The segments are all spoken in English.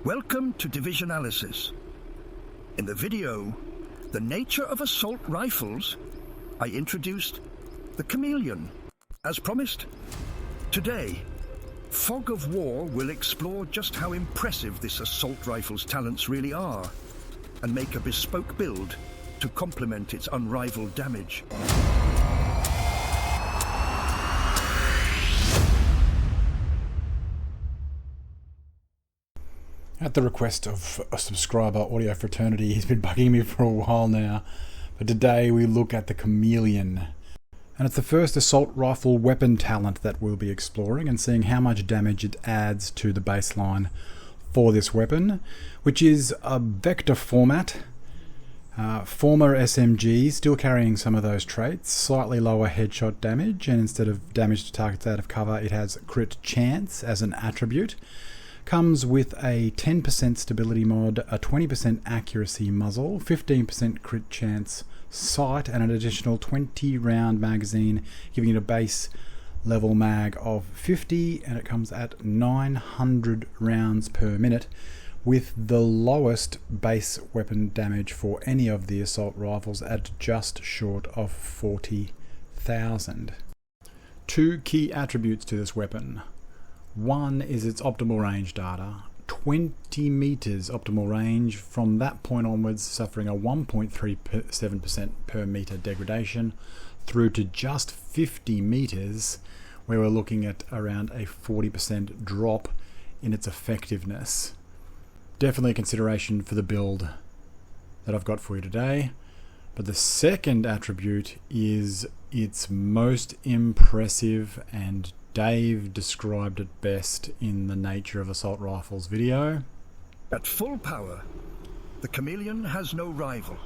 Welcome to Divisionalysis. In the video, The Nature of Assault Rifles, I introduced the Chameleon. As promised, today, Fog of War will explore just how impressive this assault rifle's talents really are, and make a bespoke build to complement its unrivaled damage. At the request of a subscriber, Audio Fraternity, he's been bugging me for a while now. But today we look at the Chameleon. And it's the first assault rifle weapon talent that we'll be exploring and seeing how much damage it adds to the baseline for this weapon, which is a vector format. Former SMG, still carrying some of those traits, slightly lower headshot damage, and instead of damage to targets out of cover, it has crit chance as an attribute. Comes with a 10% stability mod, a 20% accuracy muzzle, 15% crit chance sight, and an additional 20 round magazine, giving it a base level mag of 50, and it comes at 900 rounds per minute, with the lowest base weapon damage for any of the assault rifles at just short of 40,000. Two key attributes to this weapon. One is its optimal range data, 20 meters optimal range, from that point onwards suffering a 1.37% per meter degradation, through to just 50 meters where we're looking at around a 40% drop in its effectiveness. Definitely a consideration for the build that I've got for you today. But the second attribute is its most impressive, and Dave described it best in the Nature of Assault Rifles video. At full power, the Chameleon has no rival.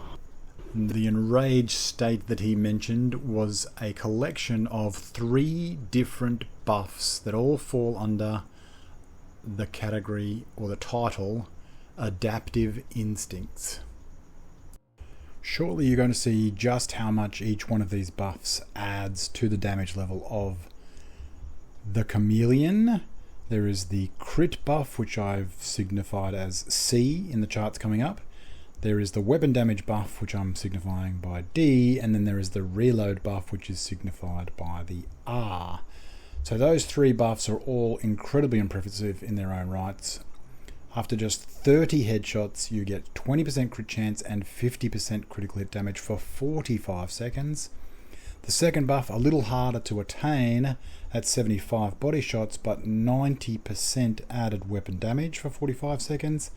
The enraged state that he mentioned was a collection of 3 different buffs that all fall under the category or the title Adaptive Instincts. Shortly you're going to see just how much each one of these buffs adds to the damage level of the Chameleon. There is the crit buff, which I've signified as C in the charts coming up. There is the weapon damage buff, which I'm signifying by D, and then there is the reload buff, which is signified by the R. So those 3 buffs are all incredibly impressive in their own rights. After just 30 headshots, you get 20% crit chance and 50% critical hit damage for 45 seconds. The second buff, a little harder to attain at 75 body shots, but 90% added weapon damage for 45 seconds.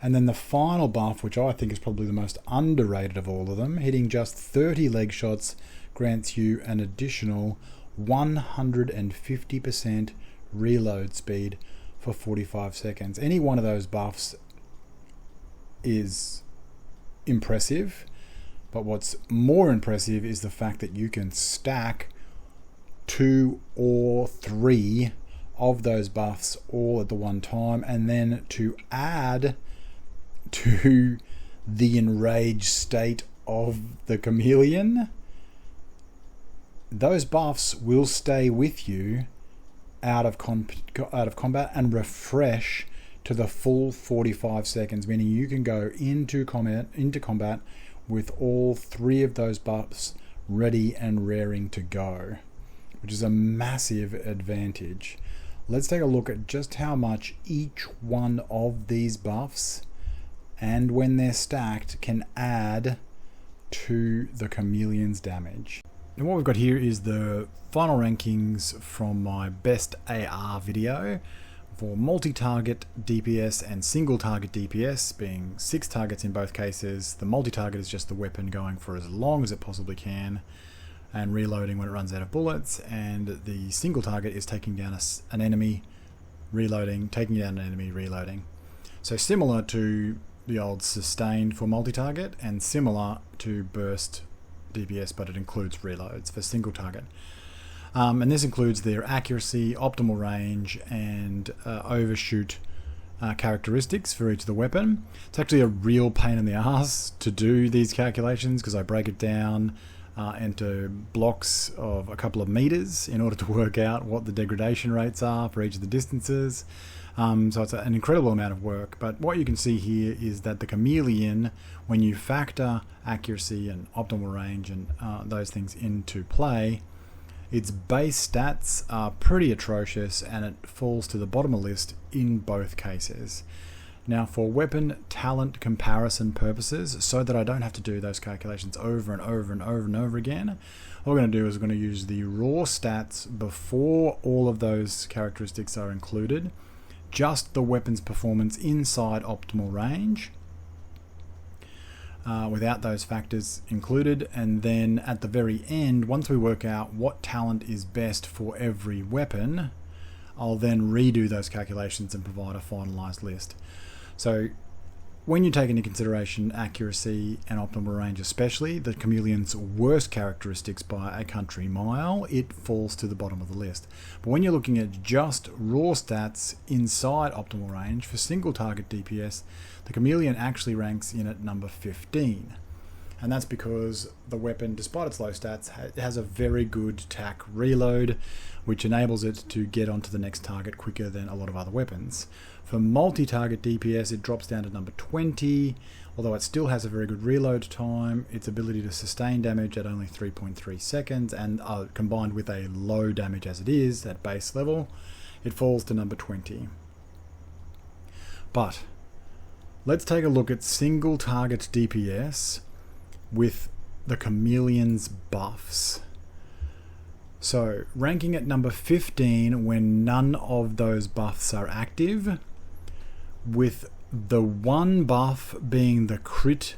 And then the final buff, which I think is probably the most underrated of all of them, hitting just 30 leg shots, grants you an additional 150% reload speed for 45 seconds. Any one of those buffs is impressive. But what's more impressive is the fact that you can stack 2 or 3 of those buffs all at the one time, and then to add to the enraged state of the Chameleon, those buffs will stay with you out of combat and refresh to the full 45 seconds, meaning you can go into combat with all 3 of those buffs ready and raring to go, which is a massive advantage. Let's take a look at just how much each one of these buffs, and when they're stacked, can add to the Chameleon's damage. And what we've got here is the final rankings from my best AR video for multi-target DPS and single-target DPS, being 6 targets in both cases. The multi-target is just the weapon going for as long as it possibly can and reloading when it runs out of bullets, and the single target is taking down an enemy, reloading, taking down an enemy, reloading. So similar to the old sustained for multi-target, and similar to burst DPS, but it includes reloads for single target. And this includes their accuracy, optimal range, and overshoot characteristics for each of the weapon. It's actually a real pain in the ass to do these calculations because I break it down into blocks of a couple of meters in order to work out what the degradation rates are for each of the distances. So it's an incredible amount of work. But what you can see here is that the Chameleon, when you factor accuracy and optimal range and those things into play, its base stats are pretty atrocious and it falls to the bottom of the list in both cases. Now, for weapon talent comparison purposes, so that I don't have to do those calculations over and over and over and over again, what we're going to do is we're going to use the raw stats before all of those characteristics are included, just the weapon's performance inside optimal range, without those factors included, and then at the very end, once we work out what talent is best for every weapon, I'll then redo those calculations and provide a finalized list. So when you take into consideration accuracy and optimal range especially, the Chameleon's worst characteristics by a country mile, it falls to the bottom of the list. But when you're looking at just raw stats inside optimal range for single target DPS, the Chameleon actually ranks in at number 15. And that's because the weapon, despite its low stats, has a very good tac reload, which enables it to get onto the next target quicker than a lot of other weapons. For multi-target DPS, it drops down to number 20, although it still has a very good reload time. Its ability to sustain damage at only 3.3 seconds, and combined with a low damage as it is at base level, it falls to number 20. But let's take a look at single target DPS with the Chameleon's buffs. So, ranking at number 15 when none of those buffs are active, with the one buff being the crit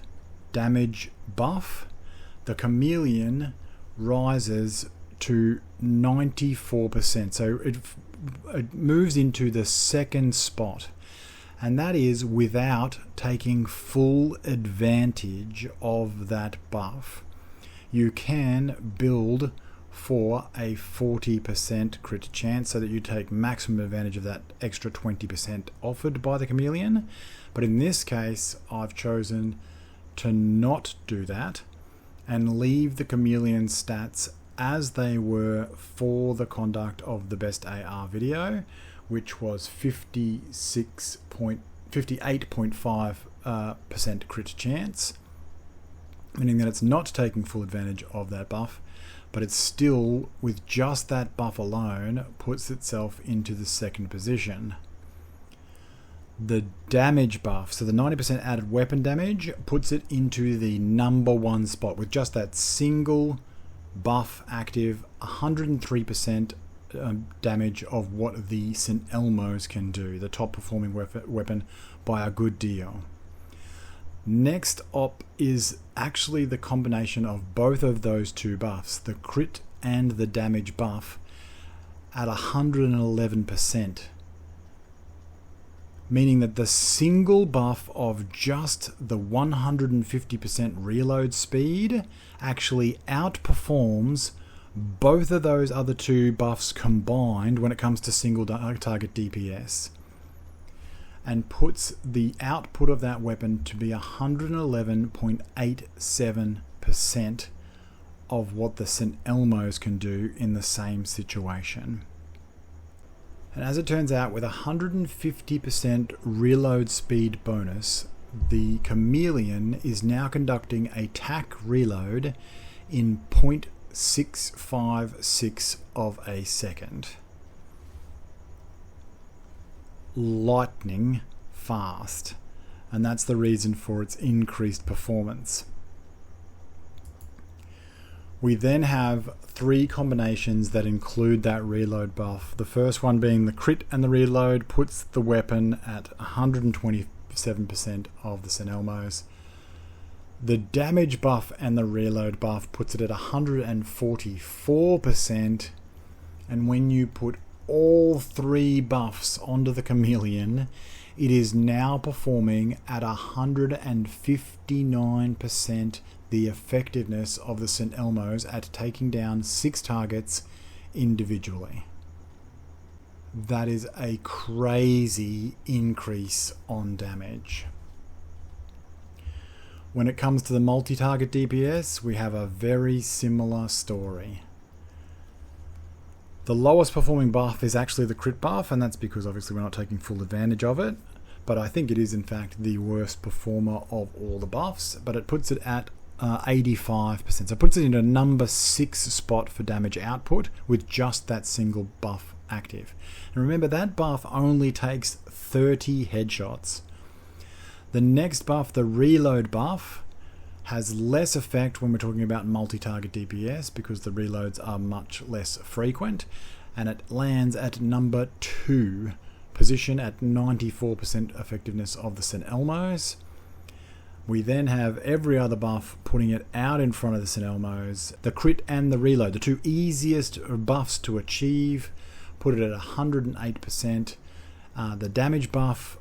damage buff, the Chameleon rises to 94%. So it moves into the second spot, and that is without taking full advantage of that buff. You can build for a 40% crit chance so that you take maximum advantage of that extra 20% offered by the Chameleon. But in this case, I've chosen to not do that and leave the Chameleon stats as they were for the conduct of the best AR video, which was 58.5% crit chance, meaning that it's not taking full advantage of that buff, but it's still, with just that buff alone, puts itself into the second position. The damage buff, so the 90% added weapon damage, puts it into the number one spot. With just that single buff active, 103% damage of what the St. Elmo's can do, the top performing weapon by a good deal. Next up is actually the combination of both of those two buffs, the crit and the damage buff, at 111%. Meaning that the single buff of just the 150% reload speed actually outperforms both of those other two buffs combined when it comes to single target DPS, and puts the output of that weapon to be 111.87% of what the St. Elmo's can do in the same situation. And as it turns out, with 150% reload speed bonus, the Chameleon is now conducting a tac reload in 0.656 of a second. Lightning fast, and that's the reason for its increased performance. We then have three combinations that include that reload buff. The first one being the crit and the reload puts the weapon at 127% of the St. Elmo's. The damage buff and the reload buff puts it at 144%, and when you put all three buffs onto the Chameleon, it is now performing at 159% the effectiveness of the St. Elmo's at taking down 6 targets individually. That is a crazy increase on damage. When it comes to the multi-target DPS, we have a very similar story. The lowest performing buff is actually the crit buff, and that's because obviously we're not taking full advantage of it. But I think it is in fact the worst performer of all the buffs, but it puts it at 85%. So it puts it in a number 6 spot for damage output with just that single buff active. And remember, that buff only takes 30 headshots. The next buff, the reload buff, has less effect when we're talking about multi-target DPS because the reloads are much less frequent, and it lands at number 2 position at 94% effectiveness of the St. Elmo's. We then have every other buff putting it out in front of the St. Elmo's. The crit and the reload, the two easiest buffs to achieve, put it at 108%. The damage buff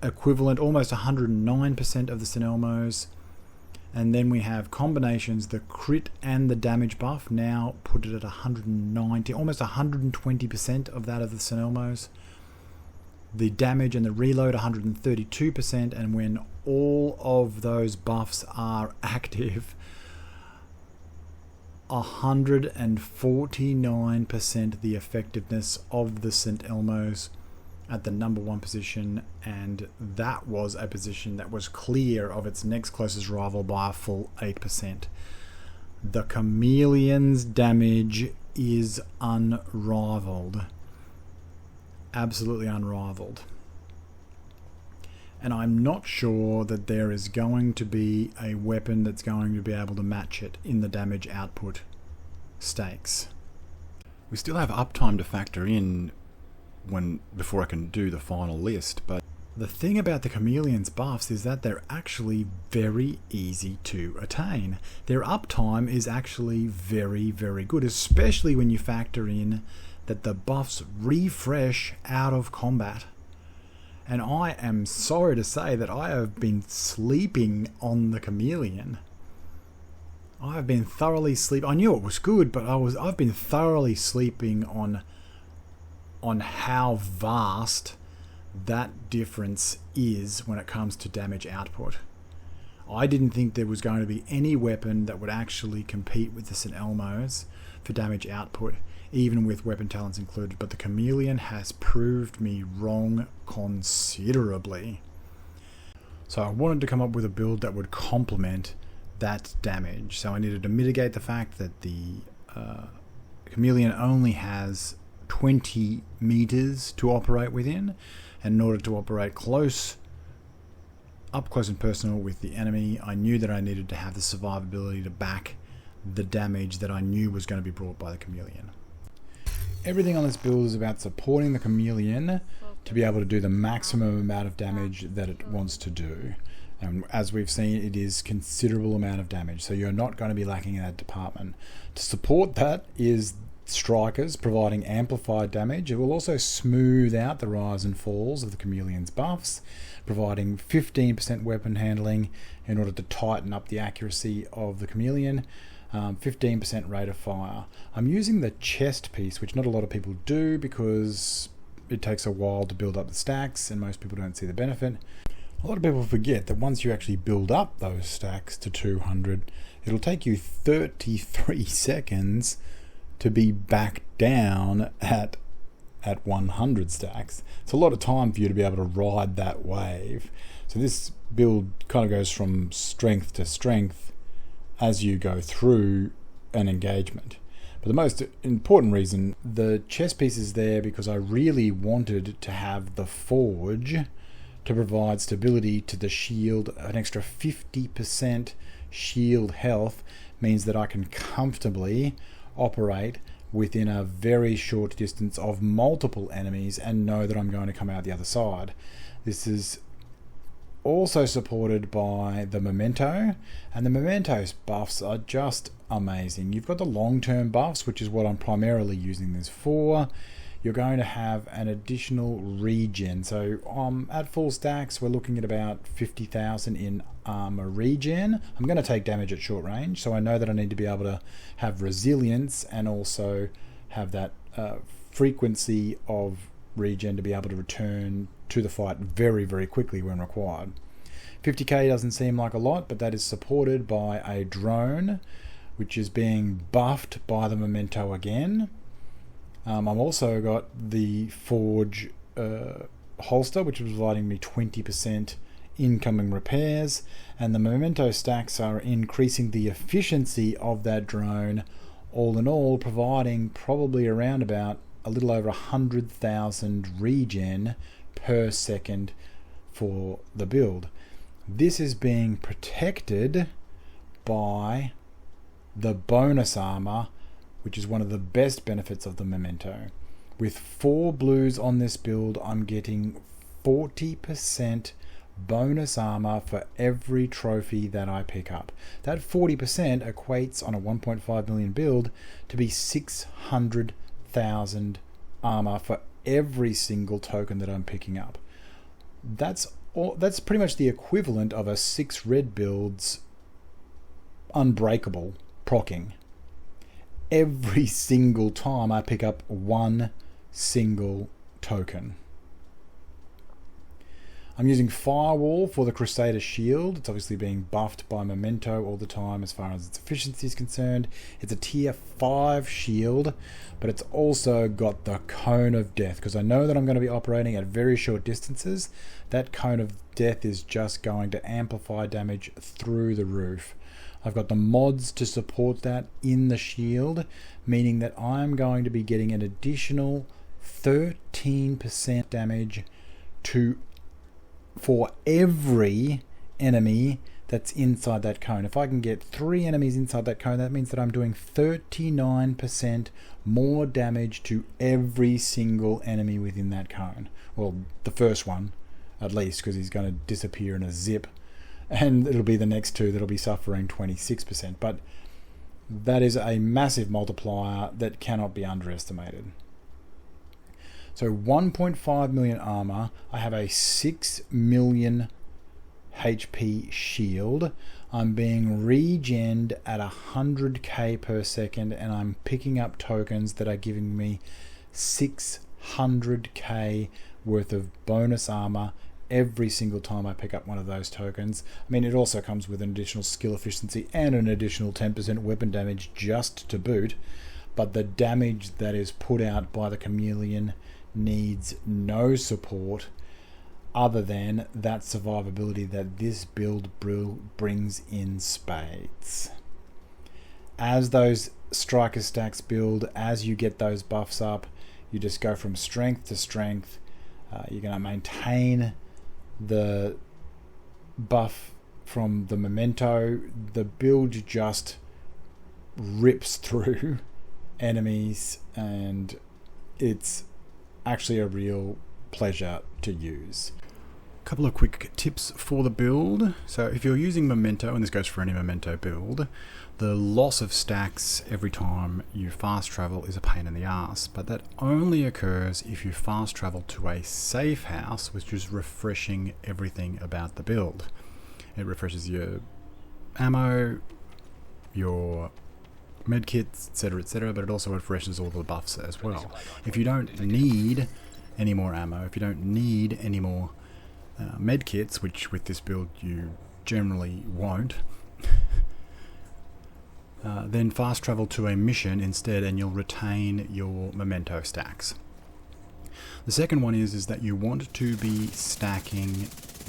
equivalent, almost 109% of the St. Elmo's. And then we have combinations, the crit and the damage buff now put it at 190, almost 120% of that of the St. Elmo's. The damage and the reload 132%, and when all of those buffs are active, 149% the effectiveness of the St. Elmo's at the number 1 position, and that was a position that was clear of its next closest rival by a full 8%. The Chameleon's damage is unrivaled. Absolutely unrivaled. And I'm not sure that there is going to be a weapon that's going to be able to match it in the damage output stakes. We still have uptime to factor in before I can do the final list, but the thing about the Chameleon's buffs is that they're actually very easy to attain. Their uptime is actually very, very good, especially when you factor in that the buffs refresh out of combat. And I am sorry to say that I have been sleeping on the Chameleon. I have been thoroughly sleeping. I knew it was good, but I've been thoroughly sleeping on how vast that difference is when it comes to damage output. I didn't think there was going to be any weapon that would actually compete with the St. Elmo's for damage output, even with weapon talents included, but the Chameleon has proved me wrong considerably. So I wanted to come up with a build that would complement that damage. So I needed to mitigate the fact that the Chameleon only has 20 meters to operate within, and in order to operate up close and personal with the enemy, I knew that I needed to have the survivability to back the damage that I knew was going to be brought by the Chameleon. Everything on this build is about supporting the Chameleon to be able to do the maximum amount of damage that it wants to do. And as we've seen, it is considerable amount of damage, so you're not going to be lacking in that department. To support that is strikers providing amplified damage. It will also smooth out the rise and falls of the Chameleon's buffs, providing 15% weapon handling in order to tighten up the accuracy of the Chameleon, 15% rate of fire. I'm using the chest piece, which not a lot of people do because it takes a while to build up the stacks and most people don't see the benefit. A lot of people forget that once you actually build up those stacks to 200, it'll take you 33 seconds to be back down at 100 stacks. It's a lot of time for you to be able to ride that wave. So this build kind of goes from strength to strength as you go through an engagement. But the most important reason, the chest piece is there because I really wanted to have the forge to provide stability to the shield. An extra 50% shield health means that I can comfortably operate within a very short distance of multiple enemies and know that I'm going to come out the other side. This is also supported by the Memento, and the Memento's buffs are just amazing. You've got the long-term buffs, which is what I'm primarily using this for. You're going to have an additional regen. So at full stacks, we're looking at about 50,000 in armor regen. I'm going to take damage at short range, so I know that I need to be able to have resilience and also have that frequency of regen to be able to return to the fight very, very quickly when required. 50k doesn't seem like a lot, but that is supported by a drone, which is being buffed by the memento again. I've also got the Forge holster, which is providing me 20% incoming repairs, and the memento stacks are increasing the efficiency of that drone, all in all providing probably around about a little over 100,000 regen per second for the build. This is being protected by the bonus armor, which is one of the best benefits of the memento. With 4 blues on this build, I'm getting 40% bonus armor for every trophy that I pick up. That 40% equates on a 1.5 million build to be 600,000 armor for every single token that I'm picking up. That's pretty much the equivalent of a 6 red build's unbreakable procking every single time I pick up one single token. I'm using Firewall for the Crusader Shield. It's obviously being buffed by Memento all the time as far as its efficiency is concerned. It's a tier 5 shield, but it's also got the Cone of Death, because I know that I'm going to be operating at very short distances. That Cone of Death is just going to amplify damage through the roof. I've got the mods to support that in the shield, meaning that I'm going to be getting an additional 13% damage for every enemy that's inside that cone. If I can get 3 enemies inside that cone, that means that I'm doing 39% more damage to every single enemy within that cone. Well, the first one, at least, because he's going to disappear in a zip. And it'll be the next 2 that'll be suffering 26%. But that is a massive multiplier that cannot be underestimated. So 1.5 million armor. I have a 6 million HP shield. I'm being regened at 100k per second, and I'm picking up tokens that are giving me 600k worth of bonus armor every single time I pick up one of those tokens. I mean, it also comes with an additional skill efficiency and an additional 10% weapon damage just to boot, but the damage that is put out by the Chameleon needs no support other than that survivability that this build brings in spades. As those striker stacks build, as you get those buffs up, you just go from strength to strength. You're going to maintain the buff from the memento. The build just rips through enemies, and it's actually a real pleasure to use. A couple of quick tips for the build. So if you're using memento, and this goes for any memento build, the loss of stacks every time you fast travel is a pain in the ass, but that only occurs if you fast travel to a safe house, which is refreshing everything about the build. It refreshes your ammo, your medkits, etc., but it also refreshes all the buffs as well. If you don't need any more ammo, if you don't need any more medkits, which with this build you generally won't, then fast travel to a mission instead, and you'll retain your memento stacks. The second one is that you want to be stacking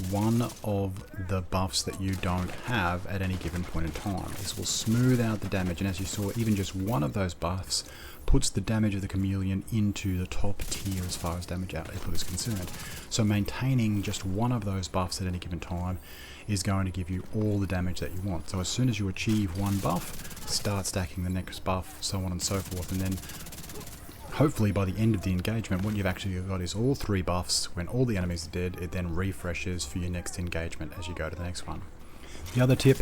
one of the buffs that you don't have at any given point in time. This will smooth out the damage, and as you saw, even just one of those buffs puts the damage of the Chameleon into the top tier as far as damage output is concerned. So maintaining just one of those buffs at any given time is going to give you all the damage that you want. So as soon as you achieve one buff, start stacking the next buff, so on and so forth, and then hopefully by the end of the engagement, what you've actually got is all 3 buffs. When all the enemies are dead, it then refreshes for your next engagement as you go to the next one. The other tip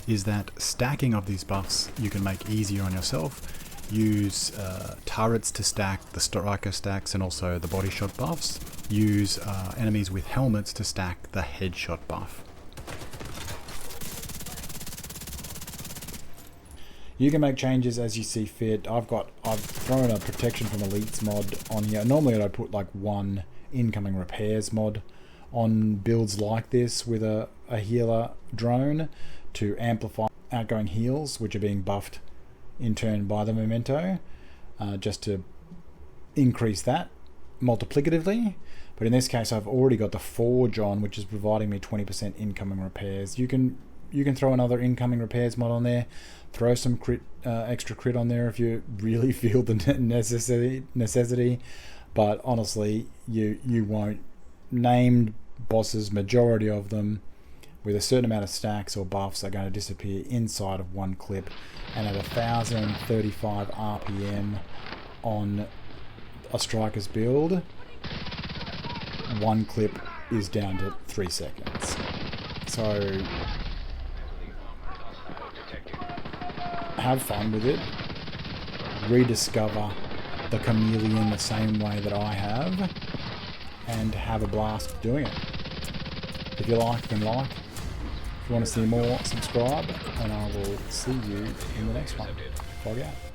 is that stacking of these buffs you can make easier on yourself. Use turrets to stack the striker stacks and also the body shot buffs. Use enemies with helmets to stack the headshot buff. You can make changes as you see fit. I've thrown a protection from elites mod on here. Normally I'd put like 1 incoming repairs mod on builds like this with a healer drone to amplify outgoing heals, which are being buffed in turn by the memento, just to increase that multiplicatively. But in this case, I've already got the Forge on, which is providing me 20% incoming repairs. You can throw another incoming repairs mod on there, throw some extra crit on there if you really feel the necessity. But honestly, you won't. Named bosses, majority of them, with a certain amount of stacks or buffs, are going to disappear inside of one clip. And at 1035 RPM on a striker's build, one clip is down to 3 seconds. So have fun with it. Rediscover the Chameleon the same way that I have, and have a blast doing it. If you like, then like. If you want to see more, subscribe, and I will see you in the next one. Fog out.